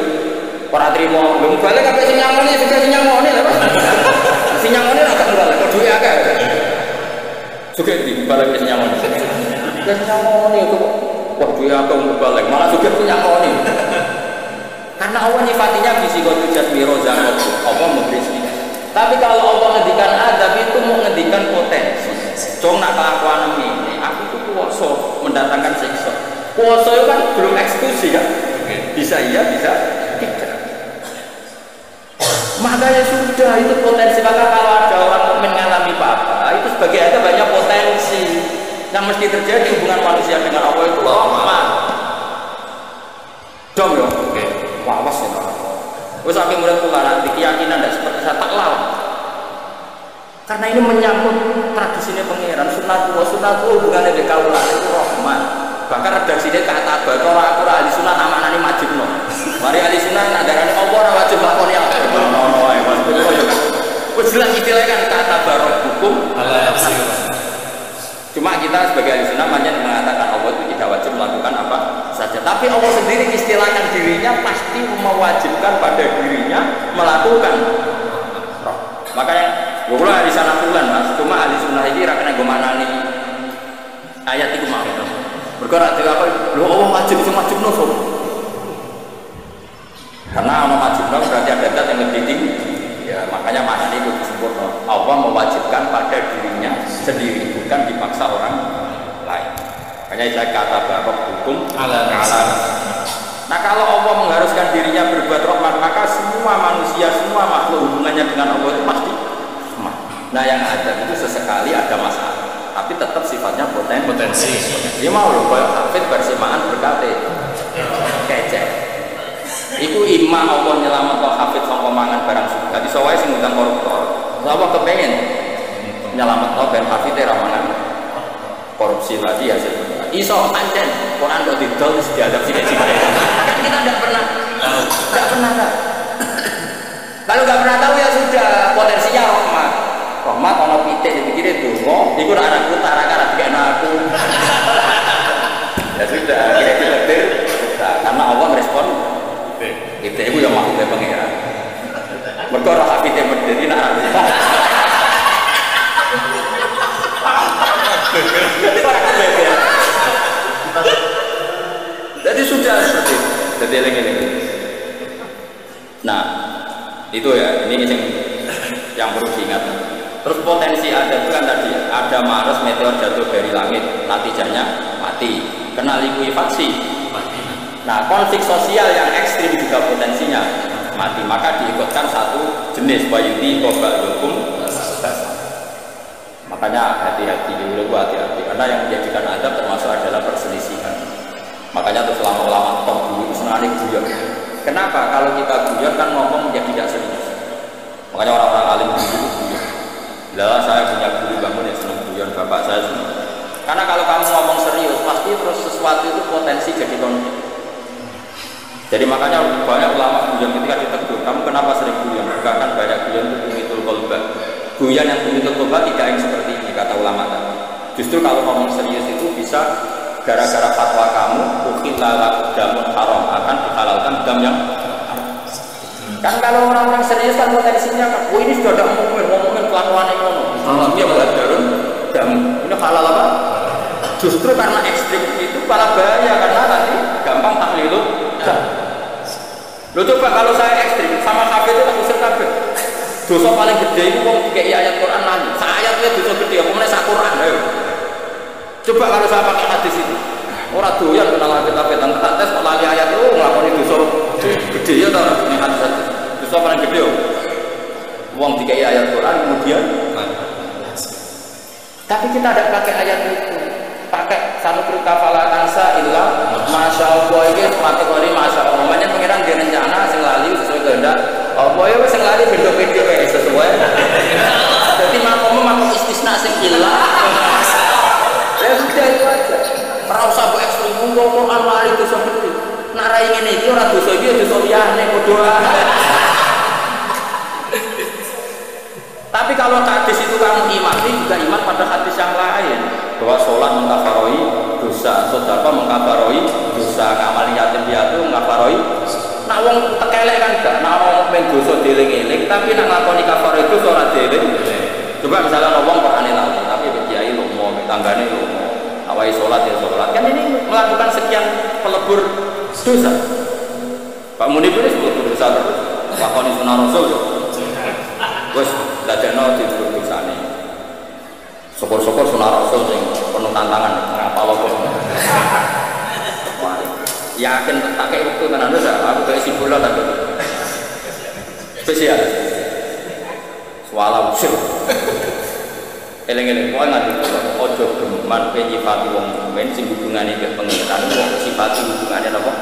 Para terima, belum balik apa sing nyangone, sudah sing nyangone lho. Sing nyangone ora gak balik, kok duwe akeh. Suge di balik sing nyangone. Sing nyangone kok duwe akeh balik, malah suge sing nyangone. Karena Allah nyifatinya bisi qad jasmi rozaqakum, Allah memberi rezeki. Tapi kalau Allah ngendikan adab itu mau ngendikan potensi. Cong nak kelakuan ini, aku itu kuasa mendatangkan siksa. Kuasa itu kan belum eksekusi kan? Bisa iya, bisa tidak. Makanya sudah itu potensi. Maka kalau ada orang mukmin mengalami apa, itu sebagai ada banyak potensi yang mesti terjadi hubungan manusia dengan Allah itu rahmat. Dong ya, wawas ya. Wes sampai murid kula nanti keyakinan tidak seperti saya tak lawan. Karena ini menyangkut tradisinya pangeran, sunatullah hubungannya dengan kaulah itu rahmat. Bahkan redaksinya kata bahwa aku ahli sunnah amanane majibno. Mari ahli sunnah nadarane apa ora wajib lakoni apa. Wis jelas istilahnya kan kata barok hukum ala nafsi. Cuma kita sebagai ahli sunnah mengatakan Allah itu tidak wajib melakukan apa saja. Tapi Allah sendiri istilahkan dirinya pasti mewajibkan pada dirinya melakukan. Makanya gue ahli sana bulan mas. Cuma ahli sunnah ini rakyatnya gue manani ayat itu mau. Bergerak di apa? Lu Allah wajib nusul. Karena Allah wajib nusul berarti ada zat yang lebih tinggi. Ya makanya maknanya itu sempurna. Allah mewajibkan pada dirinya sendiri, bukan dipaksa orang lain. Makanya saya kata barok hukum ala. Nah kalau Allah mengharuskan dirinya berbuat rahmat, maka semua manusia, semua makhluk hubungannya dengan Allah itu pasti rahmat. Nah yang ada itu sesekali ada masalah. Tapi tetap sifatnya potensi. Dia mau loh, kalau hafid bersemaan berkata kecek. Iku imma Allah nyelamat kok hafid sama mangan barang suka. Di sawai sing ngundang koruptor. Allah kepengen nyelamat kok ben hafid ramangan korupsi lagi hasil. Iso pancen Quran kok didol wis diadab sithik-sithik. Kan kita enggak pernah tahu. Kalau enggak pernah tahu ya sudah, potensinya rahmat. Rahmat ana pitik dipikire donga, iku nek anakku tarak-tarak dikene aku. Ya sudah, akhirnya diletir karena Allah merespon pitik itu yang makhluknya pangeran. Mergo ora pitik medeni nek aku. Jadi sudah seperti itu. Jadi eling-eling. Nah, itu ya, ini yang perlu diingat. Terus potensi ada itu kan tadi ada Mars meteor jatuh dari langit, natijanya mati, kena likuifaksi mati. Nah konflik sosial yang ekstrim juga potensinya mati, maka diikutkan satu jenis bayuti kobal hukum. Makanya hati-hati dulu, hati-hati karena yang menjadikan adab termasuk adalah perselisihan. Makanya tuh ulama-ulama top dulu itu senang guyon. Kenapa? Kalau kita guyon kan ngomong menjadi tidak serius. Makanya orang-orang alim dulu guyon. Lah saya punya guru bangun yang senang guyon, bapak saya senang. Karena kalau kamu ngomong serius, pasti terus sesuatu itu potensi jadi konflik. Jadi makanya banyak ulama guyon ketika ditegur, kamu kenapa sering guyon? Bahkan banyak guyon itu tumitul kolba. Guyon yang tumitul kolba tidak yang seperti ini kata ulama tadi. Justru kalau ngomong serius itu bisa gara-gara fatwa kamu, ukhilala damun haram, akan dihalalkan dam yang kan kalau orang-orang serius kan potensinya kan, oh ini sudah ada ngomongin kelakuan ekonomi, dia buat darun dan ini halal apa? Justru karena ekstrim itu malah bahaya karena nanti gampang taklilun. Lo coba kalau saya ekstrim sama kafe itu tak usir kafe, Dosa paling gede itu wong dikei ayat Quran lali. Ayat itu dosa gede apa meneh sak Quran ayo. Coba kalau saya pakai hadis itu. Ora doyan kenal kita tentang tes kok lali ayat itu nglakoni dosa gede ya ta ning hadis. Dosa paling gede yo. Wong dikei ayat Quran kemudian tapi kita tidak pakai ayat itu. Pakai sanukru kafala tansa illa masya Allah ini kategori masya Allah makanya pengiran dia rencana sing lali sesuai kehendak Allah ya sing lali beda-beda kayak sesuai jadi makom istisna sing illa ya sudah itu aja merasa bu ekstrim ngomong lali dosa gede narai ini itu orang dosa itu dosa liyane berdoa tapi kalau hadis itu kamu imani juga iman pada hadis yang lain bahwa sholat mengkafaroi dosa, sedekah mengkafaroi dosa, ngamal yatim piatu mengkafaroi. Nak wong tekelek kan gak, nak wong men dosa dieling-eling, tapi nak nglakoni kafaroi dosa ora dieling. Coba misalnya wong Qur'ane lali, tapi kiai lomo, tanggane lomo, awai sholat ya sholat. Kan ini melakukan sekian pelebur dosa. Pak Munib ini pelebur dosa terus. Lakoni sunah Rasul. Wes dadekno ditutur dosane. Syukur-syukur sunah Rasul sing penuh tantangan ngapal apa. Yakin tak kayak waktu tenan ora aku gawe sibulan tak. Spesial. Swala usir. Eleng-eleng kowe nganti ojo geman penyifati wong mukmin sing hubungane mbek pengiran wong sifati hubungane napa?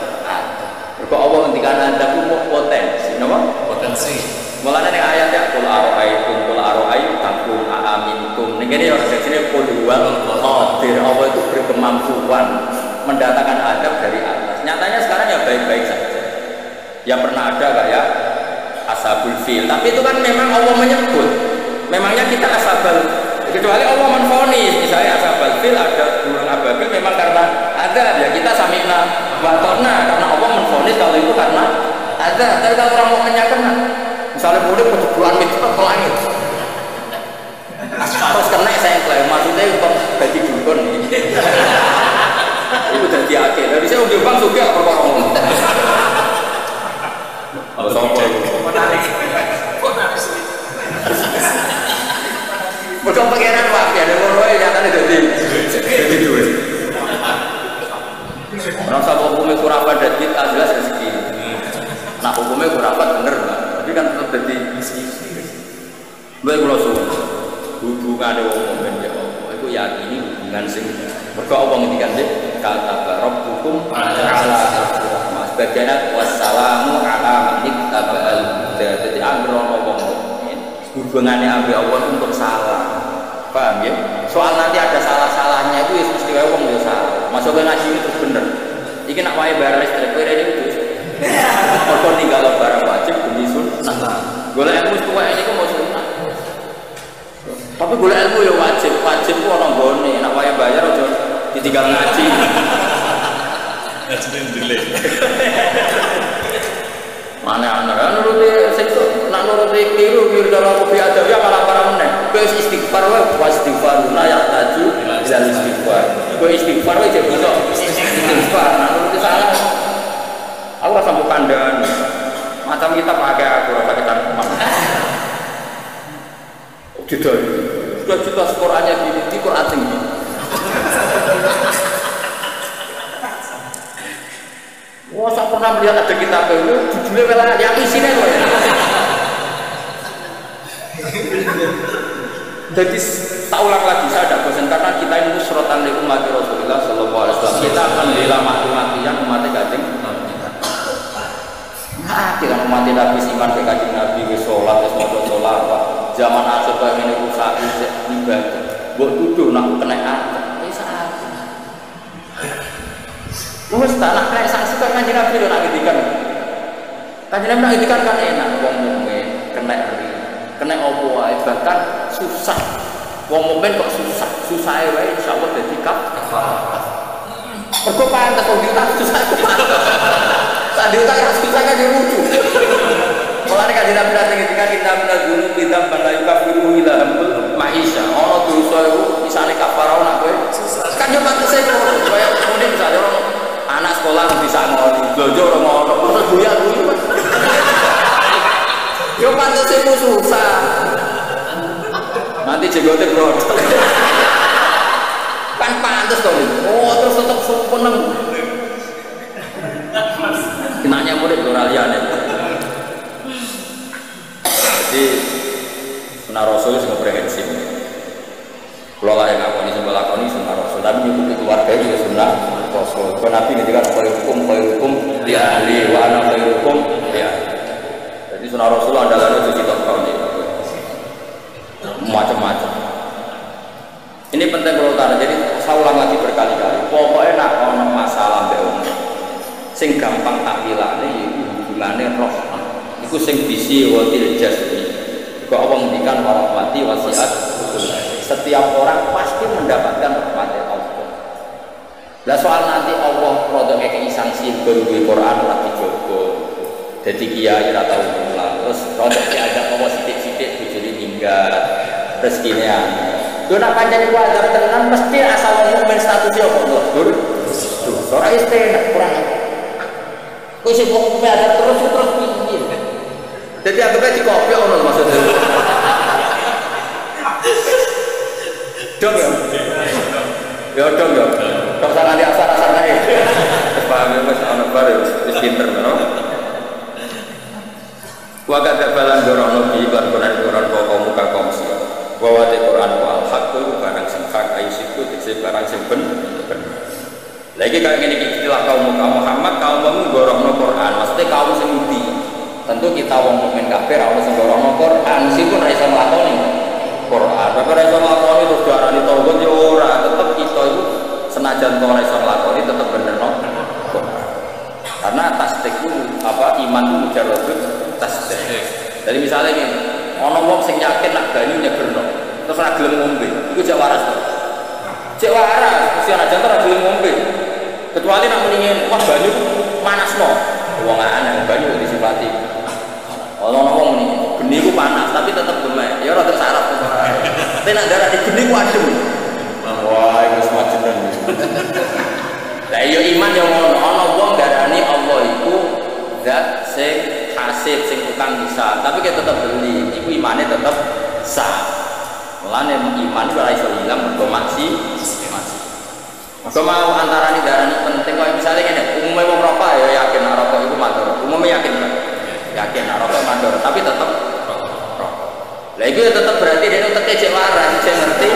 Mergo Allah ngendikan ada ku potensi napa? Potensi. Mulane ning ayat ya qul aroaitum takum aamintum. Ning kene ya sesine qul wal qadir. Allah itu berkemampuan mendatangkan adab dari atas. Nyatanya sekarang ya baik-baik saja. Ya pernah ada kayak ashabul fil, tapi itu kan memang Allah menyebut. Memangnya kita ashabul kecuali Allah menfonis misalnya ashabul fil ada burung ababil memang karena ada ya kita sami'na wa ata'na karena Allah menfonis kalau itu karena ada. Tapi kalau orang mau kena misalnya boleh pertubuhan itu ke langit terus kena saya klaim maksudnya kok bagi dukun itu jadi akhir dari saya udah bang suka perkara ngomong apa sombong menarik betul pengenan waktu ada orang yang nyatanya jadi duit orang sama hukumnya kurapan dan kita jelas rezeki nah hukumnya kurapan bener lah tapi kan tetap jadi baik kalau suruh hubungan ada orang mukmin ya Allah itu yakini hubungan sing mergo Allah ngendikan sih kata rabbukum ala sebagian wassalamu ala man ittaba'al huda jadi anggere ana wong mukmin hubungannya ambek Allah untuk salah paham ya soal nanti ada salah-salahnya itu ya mesti wae wong ya salah masuk ke ngaji itu bener iki nak wae bayar listrik kowe rene itu kok tinggal barang wajib demi sunnah golek ilmu tuwa ini kok mau sunnah tapi golek ilmu ya wajib ku orang gone nak wae bayar aja ditinggal ngaji ngaji delay mana ana nuruti sektor nak nuruti keliru dalam kopi ada ya malah para meneh kowe istighfar wae wastighfaruna ya taju ila istighfar kowe istighfar wae jadi iso istighfar nak nuruti salah aku rasa bukan dan macam kita pakai aku rasa kita kemana tidak sudah jelas Qurannya gini di Quran tinggi wah saya pernah melihat ada kitab itu judulnya malah yang isinya loh ya jadi tak ulang lagi saya ada bosan karena kita ini suratan li umat Rasulullah sallallahu alaihi wasallam kita akan bela mati-mati yang umat gading tidak mati Nabi iman ke kajian Nabi ke sholat, ke sholat zaman akhir bagi ini rusak ibadah buat tuduh nak kena ada ini saat terus tak nak kena sanksi kan kajian Nabi itu nak ngedikan kajian Nabi nak ngedikan kan enak wong mukmin kena ri kena opo wae bahkan susah wong mukmin kok susah wae insyaallah dadi kafarah kok pantes kok diutak susah tadi utak yang susah kan jadi lucu mulanya kan tidak benar ketika kita benar dulu kita benar kafiru ila hamul maisha orang dosa itu misalnya kafarau nak gue kan cuma saya kayak kemudian misalnya orang anak sekolah bisa ngoni belajar orang ngoni terus buyar yo pantes itu susah jenggote bro. Kan pantes to. Oh, terus tetep seneng. Kenanya murid ora liyane. Jadi sunah Rasul sing komprehensif. Kalau lah yang aku ini semua lakoni sunnah Rasul, tapi nyukupi keluarga juga sunnah Rasul. Kalau Nabi ketika kaya hukum di ahli, wa anak kaya hukum ya. Jadi sunnah Rasul adalah cuci total nih, macam-macam. Ini penting kalau tanya. Jadi saya ulang lagi berkali-kali. Pokoknya nak ono masalah beung, sing gampang takwilane itu hubungannya roh. Iku sing bisi watil jasmi. Kau Allah mendikan warahmati wasiat. Setiap orang pasti mendapatkan rahmat Allah. Lah soal nanti Allah produk kayak sanksi berbuat Quran lagi jogo. Jadi kiai ora tau mulang. Terus produk diajak Allah sithik-sithik bojone minggat. Rezekine ana. Yo nak pancen ku azab tenan mesti asal mukmin statusnya Allah. Dur. Ora istilah kurang. Kok sing mukmin azab terus piye? Jadi anggapnya dikopi ono maksudnya. Dong ya? Ya dong ya. Kau sangat di asal-asal aja. Paham ya mas, anak baru, wis pinter no. Wa kadzabalan dorono bi Quran pokok muka komsi. Wa wa Quran wal haq barang sing hak aisiku dise barang sing bener. Lagi kayak gini istilah kaum Muhammad kaum dorono Quran, maksudnya kaum sing ngerti. Tentu kita wong mukmin kafir ora sing dorono Quran, meskipun ra iso nglakoni Quran, tapi ora iso nglakoni terus diarani tauhid ya ora, tetep kita itu senajan ora iso nglakoni tetep bener no Quran. Karena tasdik itu apa iman itu mujarradut tasdik. Jadi misalnya gini, ana wong sing yakin nak banyu nyegerno, terus ora gelem ngombe, iku jek waras to. Jek waras, mesti ana jantar ora gelem ngombe. Kecuali nak mendingin wah banyu manasno. Wong aneh banyu disifati. Ana wong muni geni ku panas tapi tetep gemek. Ya ora tersarap. Tapi nak darah di geni ku adem. Wah, iku semacam. Lah iya iman yang ngono, ana wong darani Allah iku zat sing hasib sing tukang bisa, tapi kita tetep beli. Iku imane tetep sah. Mulane iman ora iso ilang mergo masih. Maka mau antara ini darah ini penting. Kalau misalnya gini, umumnya mau rokok ya yakin rokok itu mandor. Umumnya yakin kan? Yakin rokok mandor, tapi tetap rokok. Lah itu tetap berarti dia tetap kecek waras, saya ngerti.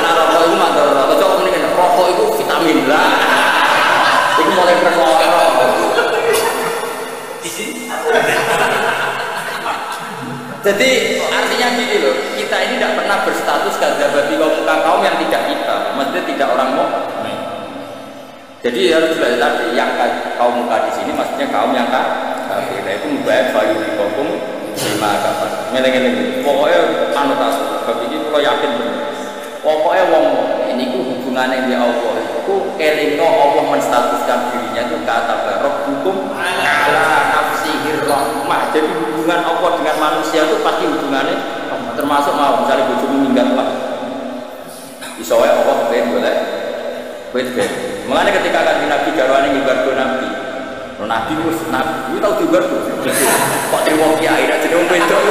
Rokok itu mandor. Atau coba mendingan rokok itu vitamin lah. Itu mulai rokok. Jadi artinya gini loh, kita ini tidak pernah berstatus kadzabati kaum yang tidak kita, maksudnya tidak orang mau. Jadi harus jelas tadi yang kaum muka di sini maksudnya kaum yang kafir. Nah itu baik bayu di kaum lima kafir. Ngeleng-ngeleng. Pokoknya anotasi. Tapi ini kalau yakin benar. Pokoknya wong ini ku hubungannya di Allah. Ku kelingno Allah menstatuskan dirinya itu kata barok hukum ala nafsihir rahmah. Jadi hubungan Allah dengan manusia itu pasti hubungannya termasuk mau misalnya bojomu minggat lah. Isowe Allah pengen boleh. Wait. Mengenai ketika kan Nabi garwane ngibar Nabi. Nabi wis Nabi tau dibar tuh. Kok terima kiai nek jeneng wedok.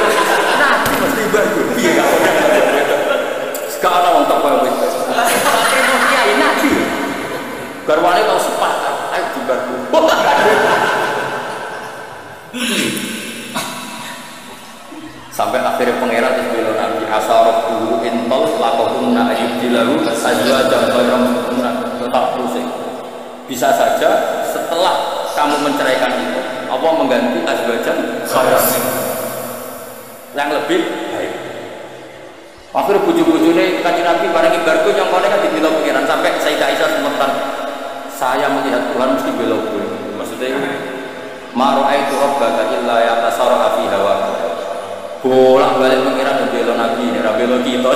Nabi mesti dibar. Piye gak ono wedok. Sekarang wong tok koyo wedok. Kok terima kiai Nabi. Garwane tau sepakat ayo dibar. Sampai akhirnya pangeran terus bilang Nabi asarok dulu intol lakohunna ayyudilahu azwajan khairam tetap pusing. Bisa saja setelah kamu menceraikan itu Allah mengganti azwajan khairam yang lebih baik. Akhirnya buju-bujune kanjeng Nabi bareng ibarku yang kone kan dibela pangeran sampai Sayyidah Aisyah semetan saya melihat Tuhan mesti bela gue. Maksudnya ma'ra'aitu rabbaka illa yatasarra fi hawa. Bolak balik pengiran membela Nabi ini, membela kita.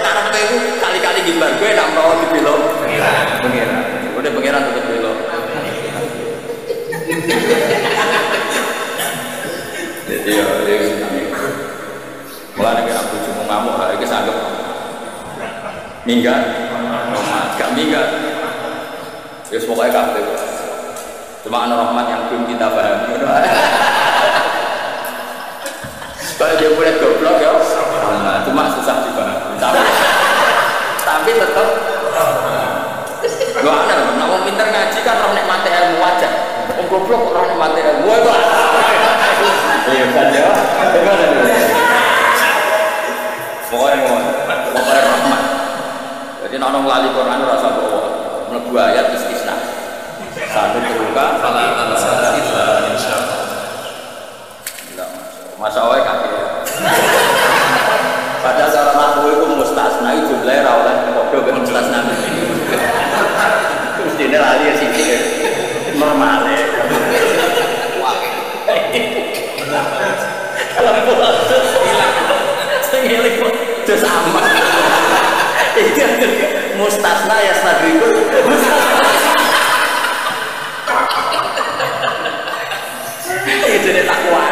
Karena aku kali-kali gibar gue nak mau dibela pengiran. Udah pengiran tetap bela. Jadi ya, mulai dengan aku cuma ngamuk hari ini sanggep minggat, gak minggat. Ya pokoknya kabeh. Cuma anak rahmat yang belum kita pahami. Kalau dia boleh goblok ya, tapi tetap gak aneh, nak mau pinter ngaji kan roh nikmati ilmu aja. Om goblok roh nikmati ilmu itu. Iya kan ya? Gimana nih? Pokoknya rahmat. Jadi nonong lali Quran rasa bawa melebu ayat istisna. Satu terbuka, salah tansa illa insyaallah. Masa awal kaki. Pada cara aku itu mustasna jumlahnya rawat kode ke mustasna. Mestinya lali ya sih normal ya. Kalau pulang hilang, sengiling itu sama. Itu mustasna ya sadrikul. Itu dia takwa.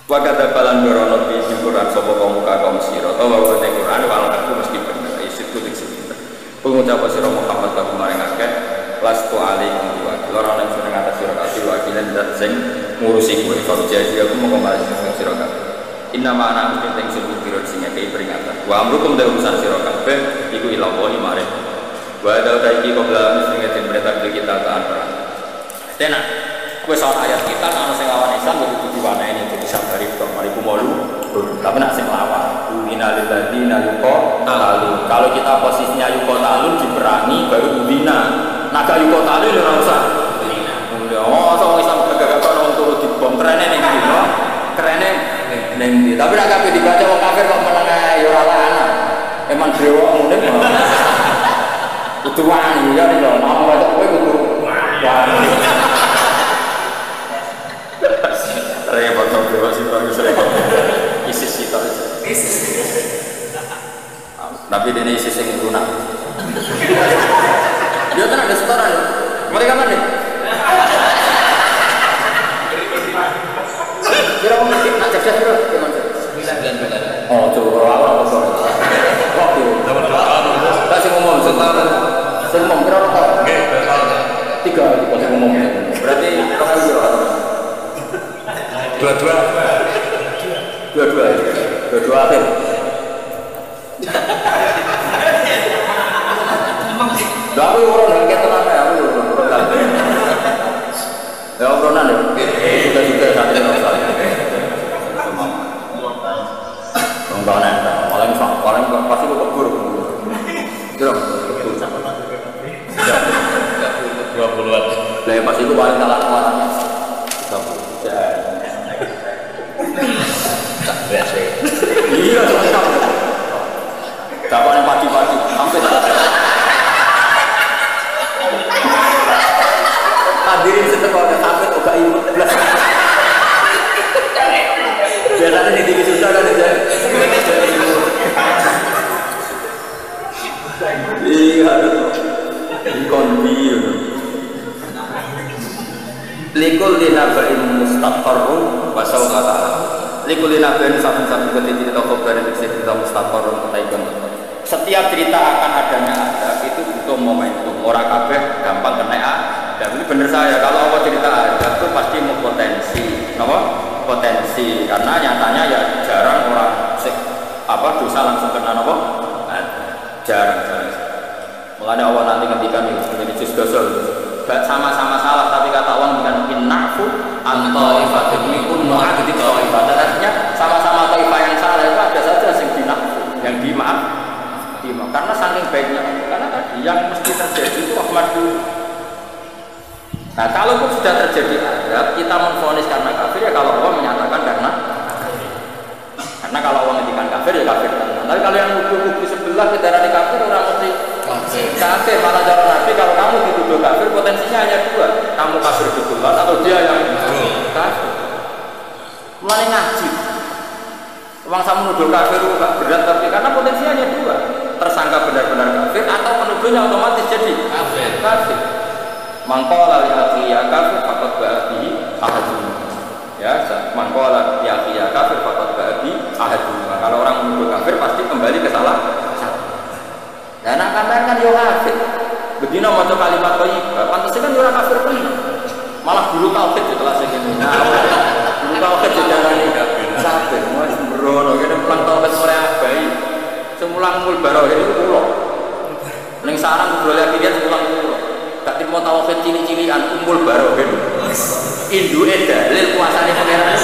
Wakata balan dorono di Quran sopo kaum kaum siro atau bahwa di Quran walau aku mesti benar isi kudik sebentar pengucap siro Muhammad lagu maring akeh lastu alaikum wa lorong yang seneng atas siro kasih wakilan dan sing ngurusi kue kalau jadi aku mau kembali ke siro kabeh inna ma'ana mungkin yang suruh biro singa kei peringatan wa amrukum dari urusan siro kabeh iku ilawahi maring wa ada utaiki kobla muslimnya tim berita kita taat perang tenang kue soal ayat kita kalau saya lawan Islam begitu diwarna ini jadi sabari kok mariku malu tapi nak sing lawan udina lidadina yuko talun kalau kita posisinya yuko talun diperangi baru udina naga yuko talun ya usah oh soal Islam gagak orang turut dibom kerennya nih gitu kerennya nih tapi nak kabeh dibaca wong kafir kok menengah yoralana emang dewa mudah itu wani ya nih loh nama baca kue kudu wani repot sama dewa sih bagus repot ISIS itu ISIS tapi ini ISIS yang lunak dia kan ada setoran mereka mana nih kira mau ngerti nak cek kira gimana 9 bulan oh coba apa sore waktu tak sih ngomong setahun saya ngomong kira apa 3 pas ngomong berarti kamu kira dua-dua akhir aku urun dengan ketenan ya aku ya urunan ya juga saat ini paling pasti lu kebur kira 20-an lah pasti itu paling kalah-kalahnya 30 biasa iya dapat yang pagi-pagi sampai hadirin setelah sampai oga ibu biasanya di tinggi susah kan aja iya di kondi likul linabain mustaqarrun wasau kata likul linabain saben-saben ketika toko dari cerita mustaqarrun ketaikon setiap cerita akan adanya adab itu butuh momentum orang kabeh gampang kena adab ini bener saya kalau Allah cerita adab itu pasti mau potensi karena nyatanya ya jarang orang dosa langsung kena jarang mulanya Allah nanti ngendikan ini juz dosa sama-sama salah tapi kata Allah dengan innafu an-ta'ifatin minkum nu'adid ta'ifah artinya sama-sama ta'ifah yang salah itu ada saja yang dimaaf karena saking baiknya karena tadi yang mesti terjadi itu rahmat dulu nah kalau pun sudah terjadi adab kita menvonis karena kafir ya kalau Allah menyatakan karena kalau Allah menghentikan kafir ya kafir tapi kalau yang kubu sebelah kita dari kafir orang mesti kafir malah cara Nabi kalau kamu dituduh kafir potensinya hanya 2 kamu kafir betulan atau dia yang kafir mulai ngaji uang sama menuduh kafir itu gak berat tapi karena potensinya hanya 2 tersangka benar-benar kafir atau penuduhnya otomatis jadi kafir mangkola li ya kafir fakot ba'di ahadun ya mangkola li ya kafir fakot ba'di ahadun kalau orang menuduh kafir pasti kembali ke salah dan akan kan yo kafir begini mau kalimat thayyibah pantasnya kan orang kafir pun malah dulu tauhid setelah segini nah dulu tauhid didarani kafir mau sembrono kene mulang Ummul Barohin itu kula. Ning sarang kudu lihat dia mulang kula. Gak terima tauhid cili-cilian Ummul Barohin. Induke dalil kuasane pangeran.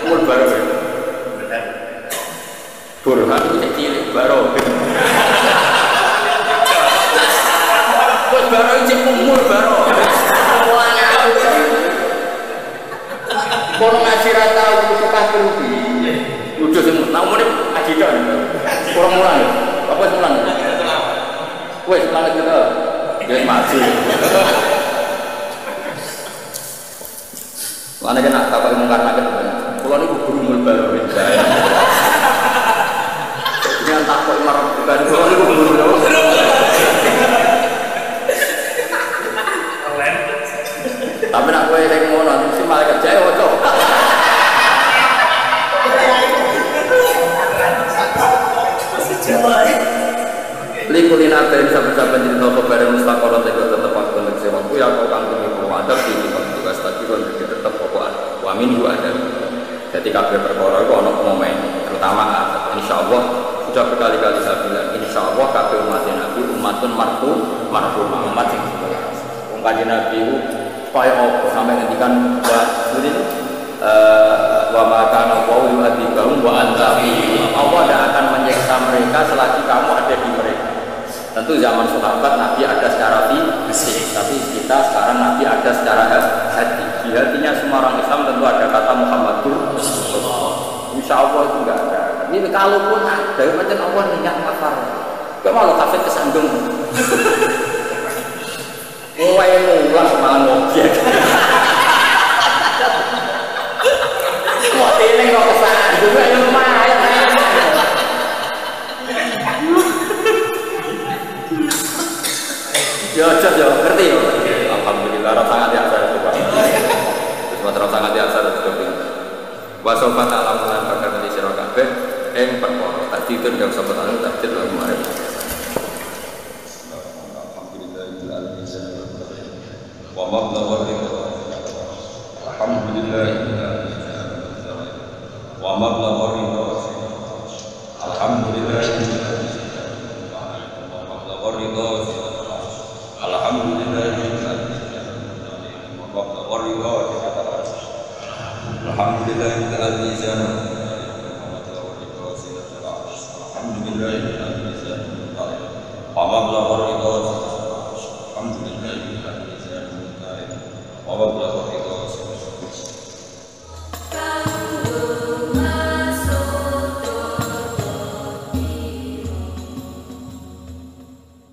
Ummul Barohin. Burhan itu cilik Barohin. Kok Barohin cek Ummul Barohin. Mulane aku. Kono ngaji ra tau kudu kafir iki. Udah sing namune aji kan. Kurang mulang. Apa mulang? Wes mulang kita. Dia maju. Mana kena takut mungkar nakit. Kulo niku Ummul Barohin. Jangan takut marah bukan kulo niku guru. Tapi nak kowe sing ngono sing malaikat jae ojo. Likulina dari sahabat-sahabat jadi nopo bareng mustaqoroh itu tetap aku untuk sewaku ya kau kangkung ibu adab sini kalau juga studi kalau jadi tetap pokok wamin gua ada. Jadi kabel perkara itu ono momen terutama insya Allah sudah berkali-kali saya bilang insya Allah kabel umat Nabi umatun marhumah umat yang semuanya. Umat Nabi itu supaya apa sampai ngendikan buat ini wa makana qawlu adibahum wa antafi Allah tidak akan menyiksa mereka selagi kamu ada di mereka. Tentu zaman sahabat Nabi ada secara fisik, tapi kita sekarang Nabi ada secara hati. Di hatinya semua orang Islam tentu ada kata Muhammadur Rasulullah. Insya Allah itu enggak ada. Ini kalaupun ada, macam Allah niat kafar. Gak mau kafir kesandung. Mulai ngulang malah ngobjek. Wah ini kok kesandung, ya lumayan. Ya, ngerti ya. Alhamdulillah, rasa sangat diasar itu Pak. Semua terus sangat diasar itu pintar. Wa sofa ta'lamu lan bakal di sira kabeh ing perkara tadi itu ndak sapa tahu takdir lan kemarin. Alhamdulillahil alamin. Wa mablagha alhamdulillahil alamin. Wa mablagha alhamdulillahil alamin. Wa mablagha alhamdulillah alhamdulillah alhamdulillah